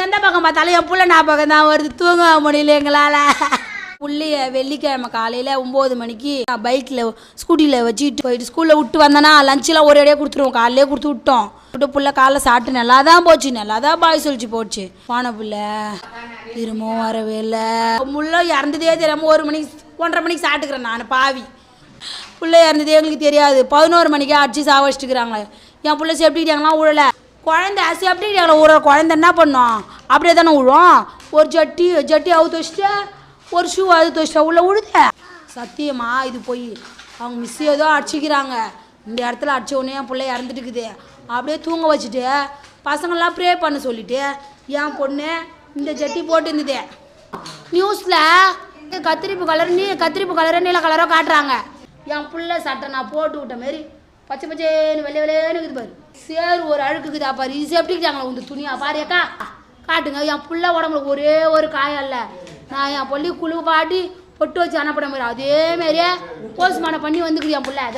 எந்த பக்கம் பார்த்தாலும் என் புள்ள நான் பக்கம் தான் வருது, தூங்க முடியல எங்களால். புள்ளைய வெள்ளிக்கிழமை காலையில் 9 மணிக்கு பைக்கில் ஸ்கூட்டியில் வச்சுட்டு போயிட்டு ஸ்கூலில் விட்டு வந்தேன்னா லஞ்செலாம் ஒரு இடையே கொடுத்துருவோம். காலையிலே கொடுத்து விட்டோம். விட்டு புள்ள காலைல சாப்பிட்டு நல்லா தான் போச்சு, நல்லா தான் பாய் சொல்லிச்சு போச்சு. போன பிள்ளை திரும்பவும் வரவே இல்லை. முள்ள இறந்ததே தெரியாமல் 1 மணிக்கு 1:30 மணிக்கு சாப்பிட்டுக்கிறேன் நான். பாவி பிள்ளை இறந்ததே எங்களுக்கு தெரியாது. 11 மணிக்கே அடிச்சு சாவடிச்சுட்டுக்கிறாங்க. என் பிள்ளை சேஃப்டிக்கிட்டாங்களாம் விழலை. குழந்தை சேஃப்டிக்கிட்டாங்களா விழ குழந்தை என்ன பண்ணோம்? அப்படியே தானே விழும். ஒரு ஜட்டி அவுத்து வச்சுட்டு ஒரு ஷூ அது வச்சுட்டா உள்ள விழுத. சத்தியமா இது போய் அவங்க மிஸ் ஏதோ அடிச்சிக்கிறாங்க. இந்த இடத்துல அடிச்ச உடனே என் பிள்ளை இறந்துட்டுக்குது. அப்படியே தூங்க வச்சுட்டு பசங்கள்லாம் ப்ரே பண்ண சொல்லிட்டு என் பொண்ணு இந்த ஜட்டி போட்டு இருந்தது. நியூஸில் கத்திரிப்பு கலரோ நீல கலரோ காட்டுறாங்க. என் பிள்ளை சட்டை நான் போட்டு விட்ட மாரி பச்சை பச்சேன்னு வெள்ளை வெள்ளையேன்னு இருக்குது பாரு. சேரு ஒரு அழுக்குக்குதா பாரு. இது சேஃப்டிக்கிட்டாங்களா உங்க துணியா பாருக்கா காட்டுங்க. என் பிள்ளை உடம்புல ஒரே ஒரு காயம் இல்லை. நான் என் பள்ளி குழு பாட்டி பொட்டு வச்சு அனுப்பின மாதிரி அதேமாரியே போஸ்ட்மார்ட்டம் பண்ணி வந்துக்குது என் பிள்ளை.